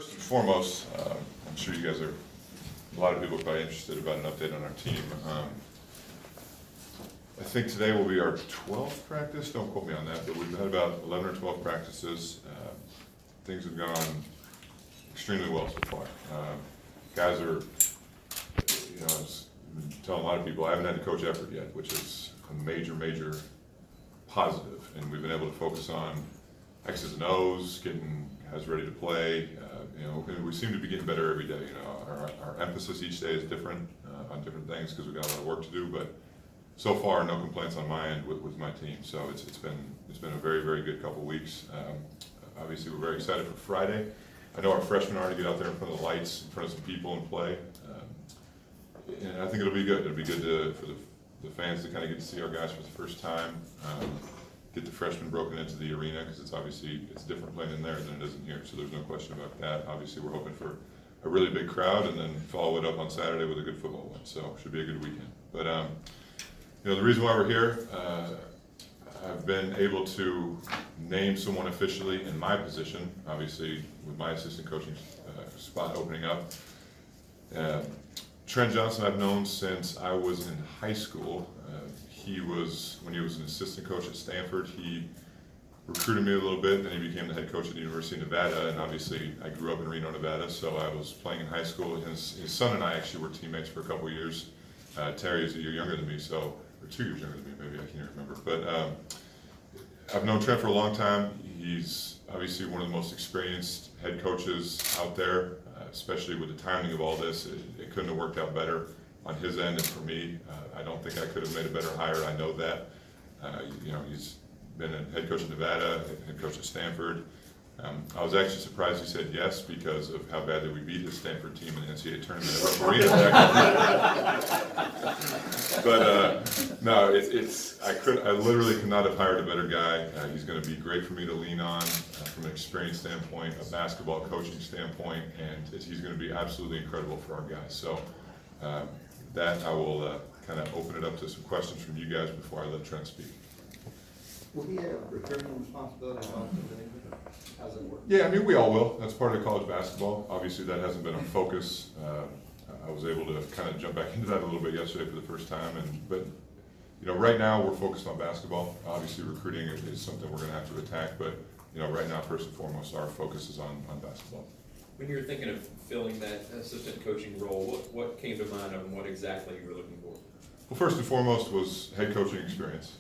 First and foremost, I'm sure you guys are, a lot of people are probably interested about an update on our team. I think today will be our 12th practice, don't quote me on that, but we've had about 11 or 12 practices. Things have gone extremely well so far. Guys are, I was telling a lot of people, I haven't had a coach effort yet, which is a major, major positive. And we've been able to focus on X's and O's, getting guys ready to play. And we seem to be getting better every day. Our emphasis each day is different on different things because we've got a lot of work to do. But so far, no complaints on my end with my team. So it's been a very, very good couple weeks. Obviously, we're very excited for Friday. I know our freshmen are to get out there in front of the lights, in front of some people and play. And I think it'll be good. It'll be good for the fans to kind of get to see our guys for the first time. Get the freshmen broken into the arena because it's different playing in there than it is in here. So there's no question about that. Obviously, we're hoping for a really big crowd and then follow it up on Saturday with a good football win. So it should be a good weekend. But the reason why we're here, I've been able to name someone officially in my position. Obviously, with my assistant coaching spot opening up. Trent Johnson I've known since I was in high school. When he was an assistant coach at Stanford, he recruited me a little bit, then he became the head coach at the University of Nevada, and obviously I grew up in Reno, Nevada, so I was playing in high school. His son and I actually were teammates for a couple of years. Terry is a year younger than me, or 2 years younger than me, maybe, I can't remember. But I've known Trent for a long time. He's obviously one of the most experienced head coaches out there, especially with the timing of all this. It couldn't have worked out better on his end and for me. I don't think I could have made a better hire. I know that. He's been a head coach at Nevada, head coach at Stanford. I was actually surprised he said yes because of how badly we beat his Stanford team in the NCAA tournament at But no, I literally could not have hired a better guy. He's going to be great for me to lean on from an experience standpoint, a basketball coaching standpoint, and he's going to be absolutely incredible for our guys. So that I will kind of open it up to some questions from you guys before I let Trent speak. Will he have recruiting responsibility? How's it work? Yeah, we all will. That's part of college basketball. Obviously, that hasn't been a focus. I was able to kind of jump back into that a little bit yesterday for the first time. But right now we're focused on basketball. Obviously, recruiting is something we're going to have to attack. But right now, first and foremost, our focus is on basketball. When you were thinking of filling that assistant coaching role, what came to mind of what exactly you were looking for? Well, first and foremost was head coaching experience.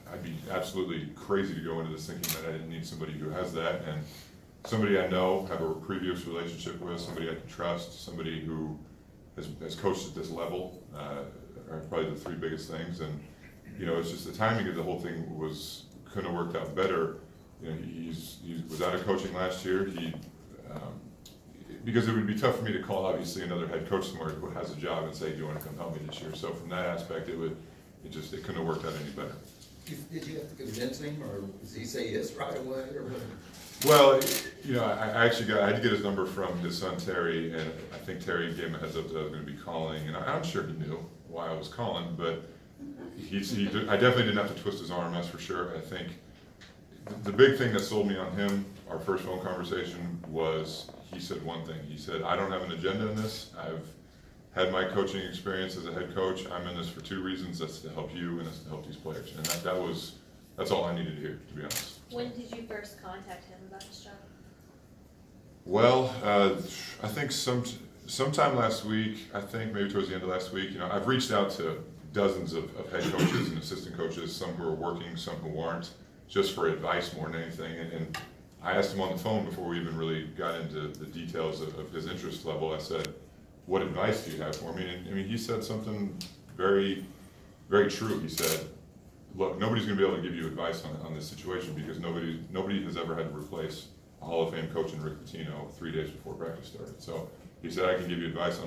I'd be absolutely crazy to go into this thinking that I didn't need somebody who has that, and somebody I know, have a previous relationship with, somebody I can trust, somebody who has coached at this level, are probably the three biggest things. And it's just the timing of the whole thing couldn't have worked out better. He was out of coaching last year. Because it would be tough for me to call obviously another head coach somewhere who has a job and say, do you want to come help me this year? So from that aspect, it couldn't have worked out any better. Did you have to convince him, or does he say yes right away, or what? Well, I had to get his number from his son Terry, and I think Terry gave him a heads up that I was going to be calling, and I'm sure he knew why I was calling, but I definitely didn't have to twist his arm, that's for sure. I think the big thing that sold me on him, our first phone conversation, was he said one thing. He said, I don't have an agenda in this. I've had my coaching experience as a head coach. I'm in this for two reasons. That's to help you and that's to help these players. And that's all I needed to hear, to be honest. When did you first contact him about this job? Well, I think sometime last week, I think maybe towards the end of last week, I've reached out to dozens of head coaches and assistant coaches, some who are working, some who aren't, just for advice more than anything. And I asked him on the phone before we even really got into the details of his interest level. I said, what advice do you have for me? And he said something very, very true. He said, look, nobody's going to be able to give you advice on this situation because nobody has ever had to replace a Hall of Fame coach in Rick Pitino 3 days before practice started. So he said, I can give you advice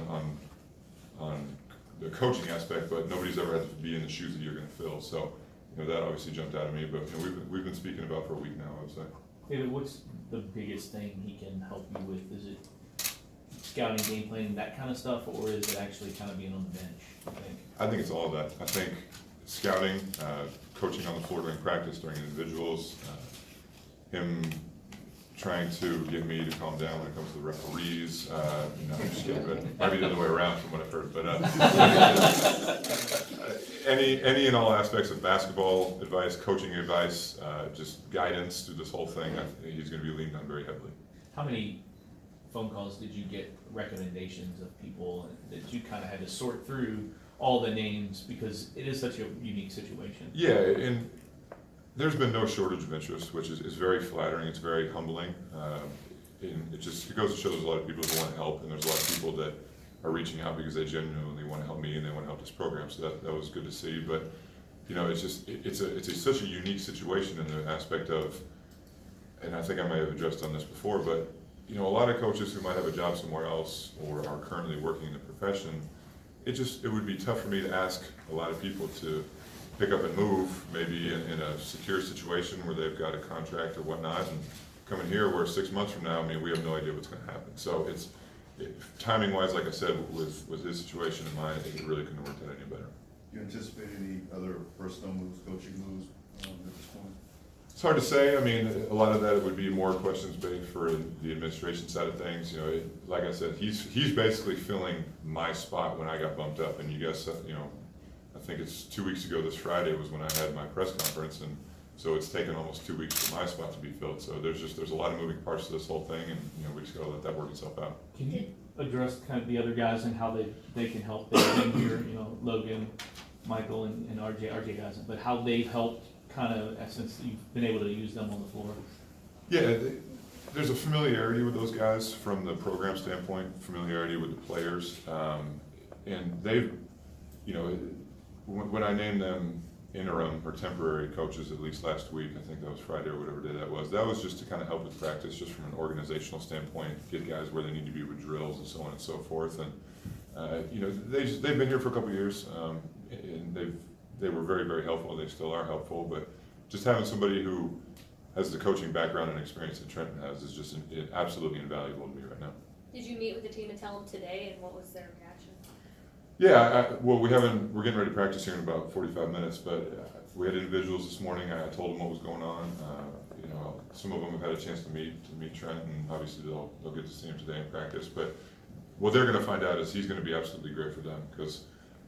on the coaching aspect, but nobody's ever had to be in the shoes that you're going to fill. So that obviously jumped out at me, but we've been speaking about for a week now, I would say. David, what's the biggest thing he can help you with? Is it scouting, game planning, that kind of stuff, or is it actually kind of being on the bench, you think? I think it's all of that. I think scouting, coaching on the floor during practice, during individuals, him trying to get me to calm down when it comes to the referees. No, I'm just kidding, but might be the other way around from what I've heard. But any and all aspects of basketball advice, coaching advice, just guidance through this whole thing, I think he's going to be leaned on very heavily. How many phone calls did you get, recommendations of people that you kind of had to sort through all the names, because it is such a unique situation? Yeah, and there's been no shortage of interest, which is very flattering. It's very humbling. And it goes to show there's a lot of people who want to help, and there's a lot of people that are reaching out because they genuinely want to help me and they want to help this program. So that was good to see. But you know, it's such a unique situation in the aspect of, and I think I may have addressed on this before, but you know, a lot of coaches who might have a job somewhere else or are currently working in the profession, it would be tough for me to ask a lot of people to pick up and move, maybe in a secure situation where they've got a contract or whatnot, and come in here where 6 months from now, I mean, we have no idea what's going to happen. So timing wise, like I said, with his situation in mind, I think it really couldn't have worked out any better. Do you anticipate any other personnel moves, coaching moves at this point? It's hard to say. I mean, a lot of that would be more questions based for the administration side of things. You know, like I said, he's basically filling my spot when I got bumped up. And you guys, you know, I think it's 2 weeks ago this Friday was when I had my press conference, and so it's taken almost 2 weeks for my spot to be filled. So there's a lot of moving parts to this whole thing, and you know, we just gotta let that work itself out. Can you address kind of the other guys and how they can help? They've been here, you know, Logan, Michael, and RJ guys, but how they've helped kind of, since you've been able to use them on the floor? Yeah, there's a familiarity with those guys from the program standpoint, familiarity with the players, and they've, you know, when I named them interim or temporary coaches, at least last week, I think that was Friday or whatever day that was just to kind of help with practice, just from an organizational standpoint, get guys where they need to be with drills and so on and so forth. And you know, they've been here for a couple of years, and they were very, very helpful. They still are helpful, but just having somebody who has the coaching background and experience that Trenton has is just absolutely invaluable to me right now. Did you meet with the team and tell them today, and what was their reaction? Yeah, well, we're getting ready to practice here in about 45 minutes, but we had individuals this morning. I told them what was going on. You know, some of them have had a chance to meet Trent, and obviously they'll get to see him today in practice. But what they're going to find out is he's going to be absolutely great for them, because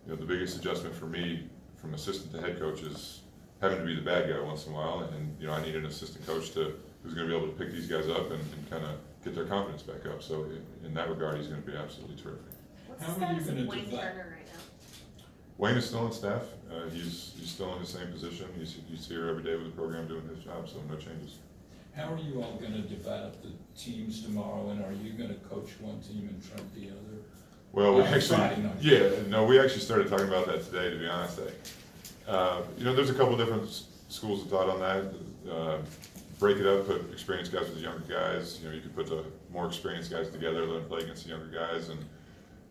you know, the biggest adjustment for me from assistant to head coach is having to be the bad guy once in a while, and you know, I need an assistant coach who's going to be able to pick these guys up and kind of get their confidence back up. So in that regard, he's going to be absolutely terrific. What's How the are you status gonna of Wayne divide- Turner right now? Wayne is still on staff. He's still in the same position. He's here every day with the program doing his job, so no changes. How are you all gonna divide up the teams tomorrow, and are you gonna coach one team and Trent the other? Well, we Friday night. we actually started talking about that today, to be honest. You know, there's a couple different schools of thought on that. Break it up, put experienced guys with the younger guys. You know, you could put the more experienced guys together, let them play against the younger guys. And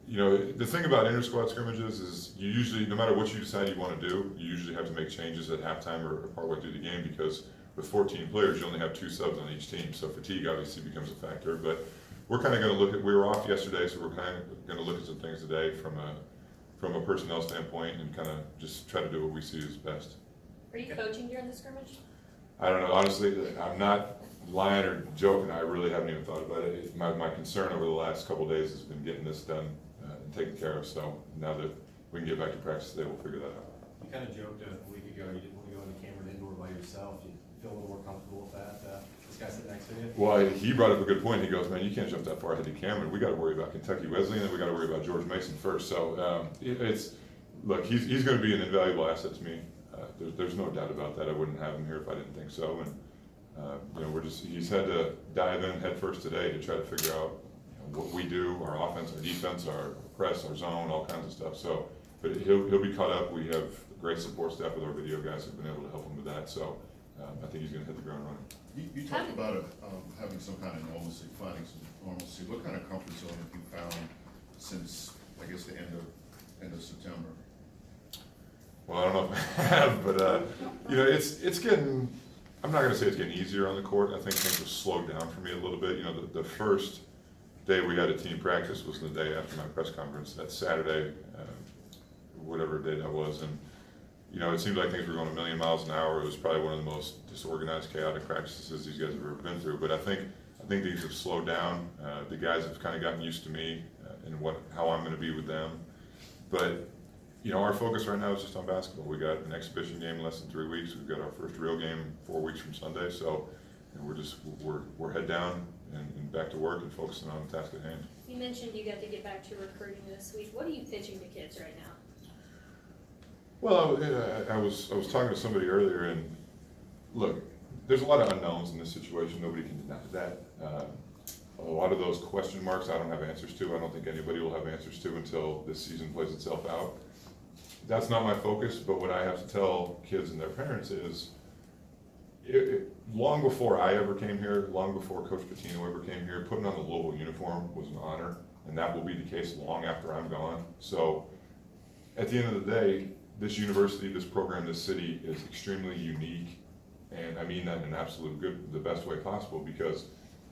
you know, the thing about inter-squad scrimmages is you usually, no matter what you decide you want to do, you usually have to make changes at halftime or partway through the game, because with 14 players, you only have 2 subs on each team. So fatigue obviously becomes a factor. But we're kind of going to look at, we were off yesterday, so we're kind of going to look at some things today from a personnel standpoint, and kind of just try to do what we see as best. Are you coaching during the scrimmage? I don't know, honestly, I'm not lying or joking. I really haven't even thought about it. My concern over the last couple of days has been getting this done and taken care of. So now that we can get back to practice today, we'll figure that out. You kind of joked a week ago, you didn't want to go into Cameron indoor by yourself. You feel a little more comfortable with that? This guy sitting next to you? Well, he brought up a good point. He goes, man, you can't jump that far ahead to Cameron. We got to worry about Kentucky Wesleyan, and we got to worry about George Mason first. So look, he's going to be an invaluable asset to me. There's no doubt about that. I wouldn't have him here if I didn't think so. And you know, he's had to dive in head first today to try to figure out what we do, our offense, our defense, our press, our zone, all kinds of stuff. So, but he'll be caught up. We have great support staff with our video guys who've been able to help him with that. So I think he's going to hit the ground running. You talked about having some kind of normalcy, finding some normalcy. What kind of comfort zone have you found since, I guess, the end of September? Well, I don't know if I have, but you know, it's getting. I'm not going to say it's getting easier on the court. I think things have slowed down for me a little bit. You know, the first day we had a team practice was the day after my press conference. That Saturday, whatever day that was, and you know, it seemed like things were going a million miles an hour. It was probably one of the most disorganized, chaotic practices these guys have ever been through. But I think think things have slowed down. The guys have kind of gotten used to me and how I'm going to be with them. But you know, our focus right now is just on basketball. We got an exhibition game in less than 3 weeks. We've got our first real game 4 weeks from Sunday. So you know, we're head down and back to work and focusing on the task at hand. You mentioned you got to get back to recruiting this week. What are you pitching to kids right now? Well, I was talking to somebody earlier, and look, there's a lot of unknowns in this situation. Nobody can deny that. A lot of those question marks I don't have answers to. I don't think anybody will have answers to until this season plays itself out. That's not my focus, but what I have to tell kids and their parents is, long before I ever came here, long before Coach Pitino ever came here, putting on the Louisville uniform was an honor, and that will be the case long after I'm gone. So at the end of the day, this university, this program, this city is extremely unique, and I mean that in an absolute the best way possible, because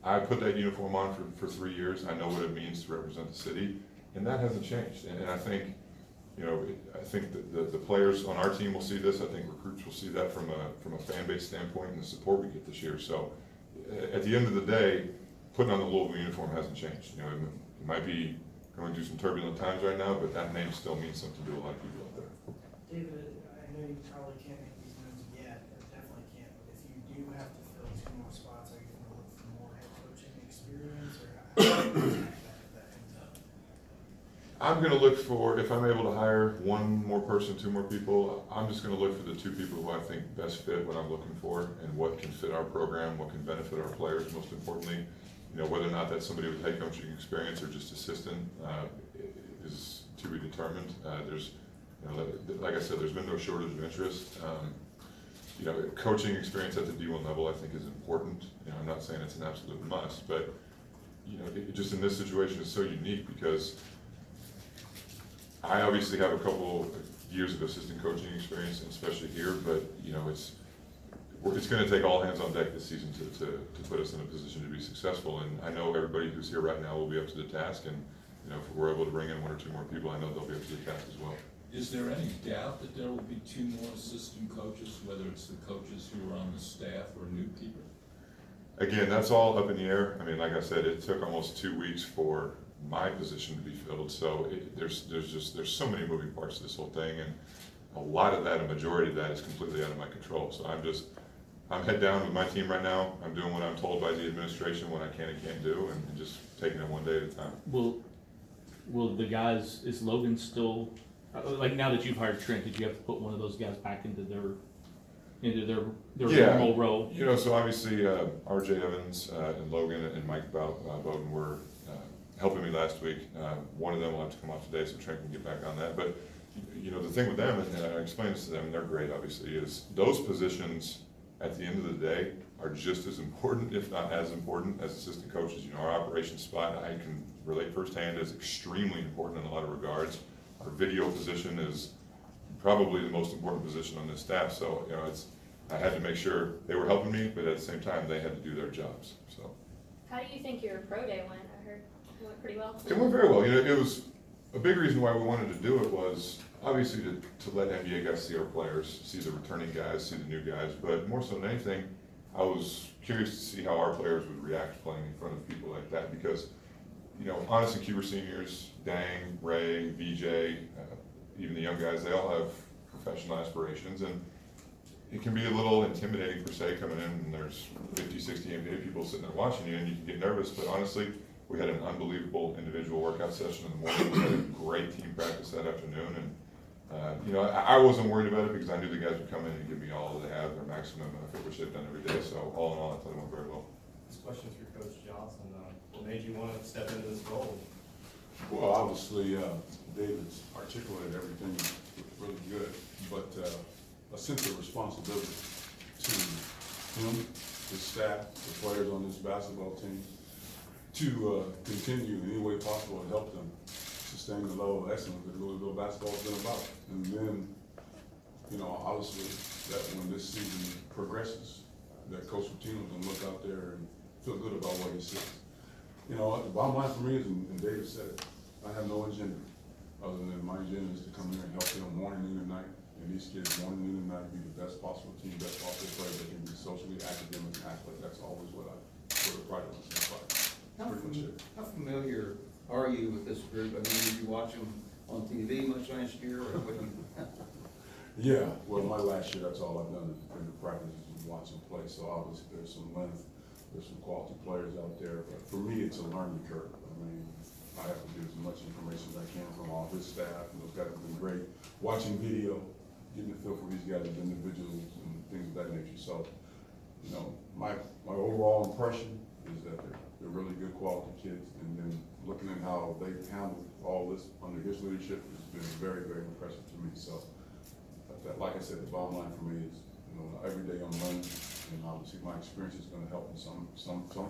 I put that uniform on for 3 years. I know what it means to represent the city, and that hasn't changed. And I think, you know, I think that the players on our team will see this. I think recruits will see that from a fan base standpoint and the support we get this year. So at the end of the day, putting on the Louisville uniform hasn't changed. You know, it might be going through some turbulent times right now, but that name still means something to a lot of people out there. David, I know you probably can't make these moves yet, or definitely can't, but if you do have to fill 2 more spots, are you gonna look for more head coaching experience, or how do you that ends up? I'm gonna look for, if I'm able to hire 1 more person, 2 more people, I'm just gonna look for the 2 people who I think best fit what I'm looking for and what can fit our program, what can benefit our players, most importantly. You know, whether or not that's somebody with head coaching experience or just assistant is to be determined. You know, like I said, there's been no shortage of interest. You know, coaching experience at the D1 level I think is important. You know, I'm not saying it's an absolute must, but you know, just in this situation is so unique because I obviously have a couple years of assistant coaching experience, especially here, but you know, it's going to take all hands on deck this season to put us in a position to be successful. And I know everybody who's here right now will be up to the task, and you know, if we're able to bring in 1 or 2 more people, I know they'll be up to the task as well. Is there any doubt that there will be 2 more assistant coaches, whether it's the coaches who are on the staff or new people? Again, that's all up in the air. I mean, like I said, it took almost 2 weeks for my position to be filled, so there's so many moving parts to this whole thing, and a lot of that, a majority of that, is completely out of my control. So I'm head down with my team right now. I'm doing what I'm told by the administration, what I can and can't do, and just taking it 1 day at a time. Will the guys, is Logan still, like now that you've hired Trent, did you have to put one of those guys back into their normal role? You know, so obviously RJ Evans and Logan and Mike Bowden were helping me last week. One of them will have to come off today, so Trent can get back on that. But you know, the thing with them, and I explained this to them, and they're great obviously, is those positions at the end of the day are just as important, if not as important, as assistant coaches. You know, our operations spot, I can relate firsthand, is extremely important in a lot of regards. Our video position is probably the most important position on this staff. So, you know, I had to make sure they were helping me, but at the same time, they had to do their jobs. So. How do you think your pro day went? I heard it went pretty well. It went very well. You know, it was a big reason why we wanted to do it was obviously to let NBA guys see our players, see the returning guys, see the new guys, but more so than anything, I was curious to see how our players would react playing in front of people like that because, you know, Honest and Cuber seniors, Dang, Ray, VJ, even the young guys, they all have professional aspirations, and it can be a little intimidating per se coming in and there's 50, 60 NBA people sitting there watching you and you can get nervous, but honestly, we had an unbelievable individual workout session in the morning. We had a great team practice that afternoon, and you know, I wasn't worried about it because I knew the guys would come in and give me all they have, their maximum effort, which they've done every day. So all in all, I thought it went very well. This question's for Coach Johnson. What made you want to step into this role? Well, obviously, David's articulated everything really good, but a sense of responsibility to him, his staff, the players on this basketball team, to continue in any way possible to help them sustain the level of excellence that Louisville basketball has been about. And then, you know, obviously, that when this season progresses, that Coach Pitino can look out there and feel good about what he says. You know, the bottom line for me is, and David said it, I have no agenda other than my agenda is to come here and help them morning, noon, and night. And these kids morning, noon, and night be the best possible team, best possible player. They can be socially, academic, and athletic. That's always what for the pride of the fight. How Pretty much it. how familiar are you with this group? I mean, did you watch them on TV much last year, or what do you? Yeah, well, my last year, that's all I've done in the practices is watch them play, so obviously there's some length, there's some quality players out there, but for me, it's a learning curve. I mean, I have to get as much information as I can from all his staff, and those guys have been great. Watching video, getting a feel for these guys as individuals and things of that nature, so, you know, my overall impression is that they're really good quality kids, and then looking at how they handled all this under his leadership has been very, very impressive to me, so. But like I said, the bottom line for me is, you know, every day I'm learning, and obviously my experience is gonna help in some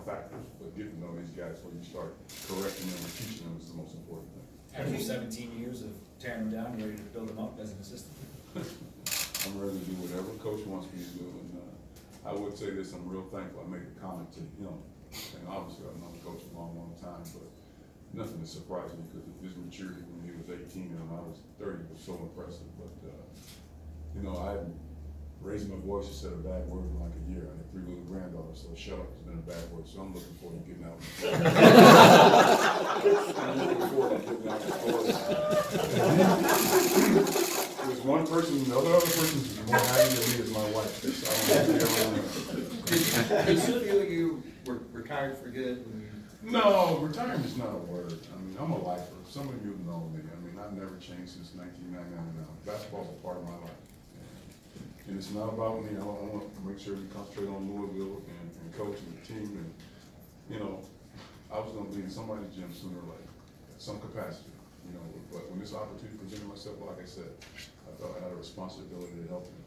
factors, but getting to know these guys before you start correcting them and teaching them is the most important thing. After 17 years of tearing them down, you're ready to build them up as an assistant? I'm ready to do whatever coach wants me to do, and, I would say this, I'm real thankful, I made a comment to him, and obviously I've known the coach a long, long time, but nothing that surprised me, because his maturity when he was 18 and I was 30 was so impressive, but, you know, I haven't raised my voice or said a bad word in like a year. I have 3 little granddaughters, so shut up has been a bad word, so I'm looking forward to getting out. I'm looking forward to getting out There's one person, the other person who's more happy than me is my wife. So I don't have to Did you feel you were retired for good when you? No, retirement's not a word. I mean, I'm a lifer. Some of you know me. I mean, I've never changed since 1999 now. Basketball's a part of my life. And it's not about me. I want to make sure we concentrate on Louisville and coaching the team. And, you know, I was going to be in somebody's gym sooner or later, at some capacity, you know. But when this opportunity presented myself, like I said, I thought I had a responsibility to help them.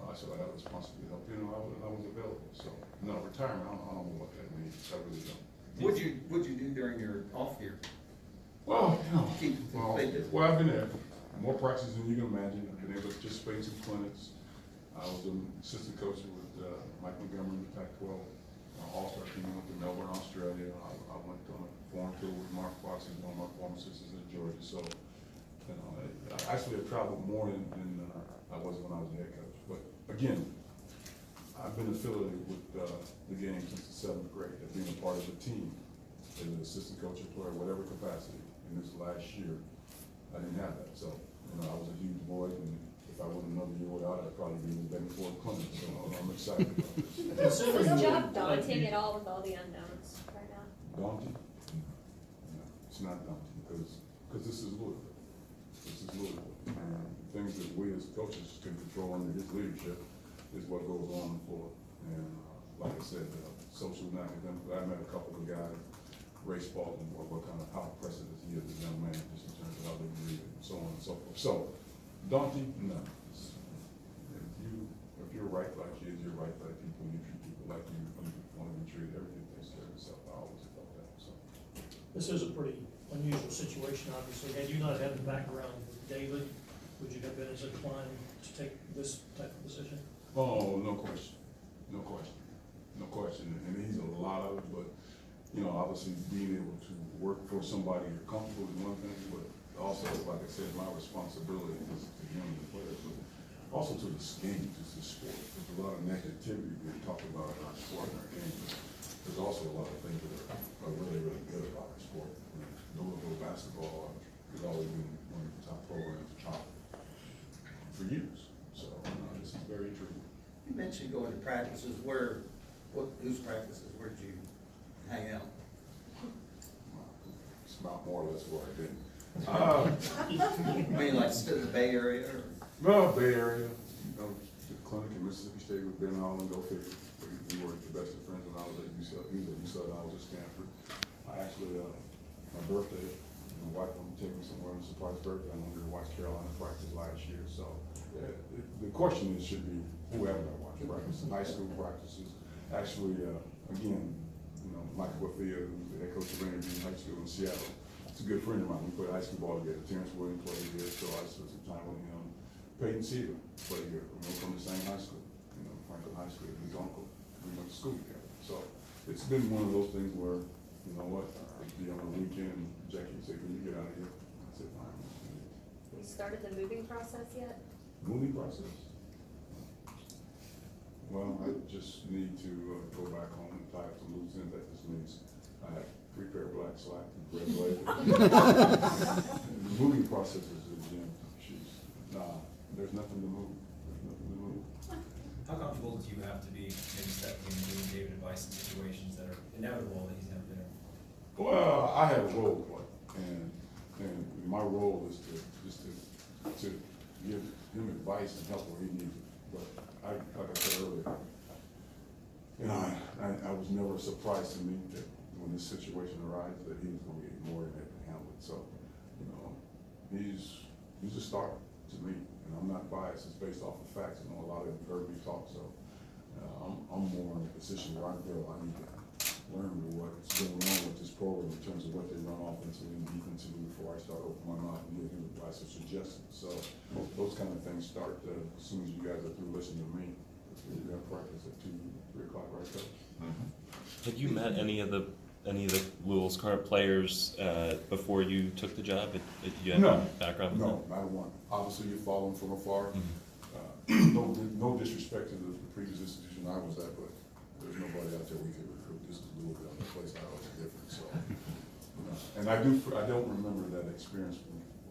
I said I had a responsibility to help you, know, I was available. So, no, retirement, I don't know what that means. I really don't. What'd you do during your off year? Well, you know, Keep fit. well, I've been there. More practices than you can imagine. I've been able to participate in some clinics. I was an assistant coach with Mike Montgomery in the Pac-12 All-Star team. I went to Melbourne, Australia. I went on a foreign tour with Mark Fox and one of my former assistants in Georgia. So, you know, I traveled more than I was when I was a head coach. But again, I've been affiliated with the game since the 7th grade. I've been a part of the team as an assistant coach or player, whatever capacity. And this last year, I didn't have that. So, you know, I was a huge void, and if I went another year without it, I'd probably be begging for a clinic. So I'm excited about this. Is this job daunting at all with all the unknowns right now? Daunting? No, it's not daunting, because this is Louisville. This is Louisville. And things that we as coaches can control under his leadership is what goes on the floor. And like I said, social and academic, I met a couple of guys, Ray Spalding, what kind of, how impressive is he as a young man, just in terms of how they breathe and so on and so forth. So, daunting? No. If you're right by kids, you're right by people, you treat people like you want to be treated, everything takes care of itself. I always felt that, so. This is a pretty unusual situation, obviously. Had you not had the background with David, would you have been as inclined to take this type of position? Oh, no question. No question. No question. And he's a lot of it, but, you know, obviously being able to work for somebody you're comfortable is one thing, but also, like I said, my responsibility is to him and the players, but also to the game, just the sport. There's a lot of negativity being talked about in our sport and our game. There's also a lot of things that are really, really good about our sport. Louisville basketball has always been one of the top programs, top for years. So this is very intriguing. You mentioned going to practices. Whose practices? Where did you hang out? It's not more or less where I've been. I mean, like still in the Bay Area? Or? No, Bay Area. You know, the clinic in Mississippi State with Ben Hall and go figure. We were the best of friends when I was at UCLA. He was at UCLA, I was at Stanford. I actually, my birthday, my wife wanted to take me somewhere on a surprise birthday. I wanted to watch Carolina practice last year. So the question is, should be who haven't I watched practice? High school practices. Actually, again, you know, Mike Bethea, who's the head coach of Rainier High School in Seattle. It's a good friend of mine. We played high school ball together. Terrence Williams played here, so I spent some time with him. Peyton Seaver played here. We were from the same high school, you know, Franklin High School. His uncle. We went to school together. So it's been one of those things where, you know what, I'd be on the weekend and Jackie would say, "Can you get out of here?" I said, "Fine." You started the moving process yet? Moving process? Well, I just need to go back home and tie up some loose ends. That just means I have 3 pair of black slacks, red blazer. The moving process is a gym. Nah, there's nothing to move. There's nothing to move. How comfortable do you have to be maybe stepping in and giving David advice in situations that are inevitable that he's never been in? Well, I have a role to play, and my role is to give him advice and help where he needs it. But like I said earlier, you know, I was never surprised to me that when this situation arises that he was going to get more than that to handle it. So, you know, he's a star to me, and I'm not biased. It's based off of facts. You know, a lot of you heard me talk, so I'm more in a position where I feel I need to learn what's going on with this program in terms of what they run offensively and defensively before I start opening my mouth and give him advice or suggestions. So those kind of things start as soon as you guys are through listening to me. We have practice at 2, 3 o'clock, right, Coach? Have you met any of the Louisville's current players before you took the job? Did you have No. any background with No, not one. Obviously, you follow them from afar. No disrespect to the previous institution I was at, but there's nobody out there we could recruit. This is Louisville, the place I was different, so. And I don't remember that experience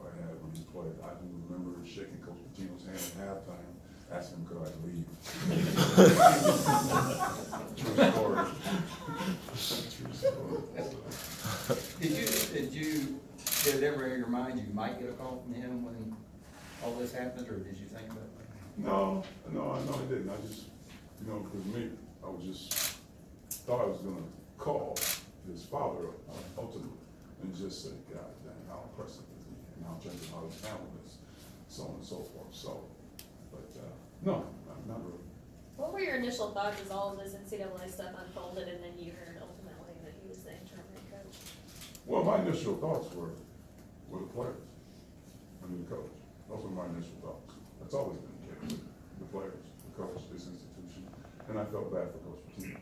I had when he played. I do remember shaking Coach Pitino's hand at halftime, asking him could I leave. True story. True story. Did it ever enter your mind you might get a call from him when all this happened, or did you think about it? No, I didn't. I just, you know, because me, I was just, thought I was gonna call his father ultimately and just say, God dang, how impressive is he? And how gentle, how he's handling this, so on and so forth. So, but, no, not really. What were your initial thoughts as all of this NCAA stuff unfolded and then you heard ultimately that he was the interim head coach? Well, my initial thoughts were the players, I mean, the coach. Those were my initial thoughts. That's always been the case. The players, the coach, this institution, and I felt bad for Coach Pitino.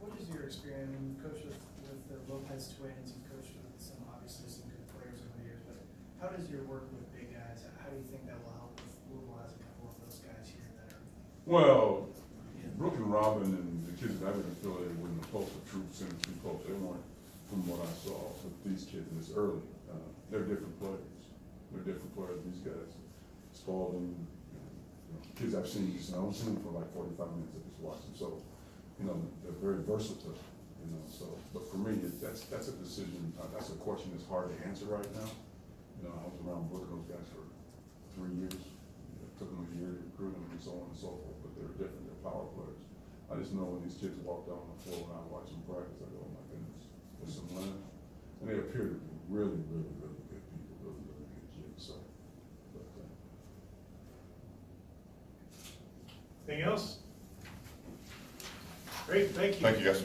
What is your experience, I mean, you coached with the Lopez twins, you've coached with obviously some good players over the years, but how does your work with big guys, how do you think that will help with Louisville as a couple of those guys here that are? Well, Brooke and Robin and the kids that I've been affiliated with in the Postal Troops and the Post, they weren't, from what I saw with these kids this early, they're different players. They're different players, these guys. Spalding, kids I've seen, I don't see them for like 45 minutes, I just watch them. So, you know, they're very versatile, you know, so, but for me, that's a decision, that's a question that's hard to answer right now. You know, I was around Brooke and those guys for 3 years. It took them a year to recruit them and so on and so forth, but they're different, they're power players. I just know when these kids walk down the floor and I watch them practice, I go, oh my goodness, there's some winners. And they appear to be really, really, really good people, really, really good kids, so. But, Anything else? Great, thank you. Thank you, guys.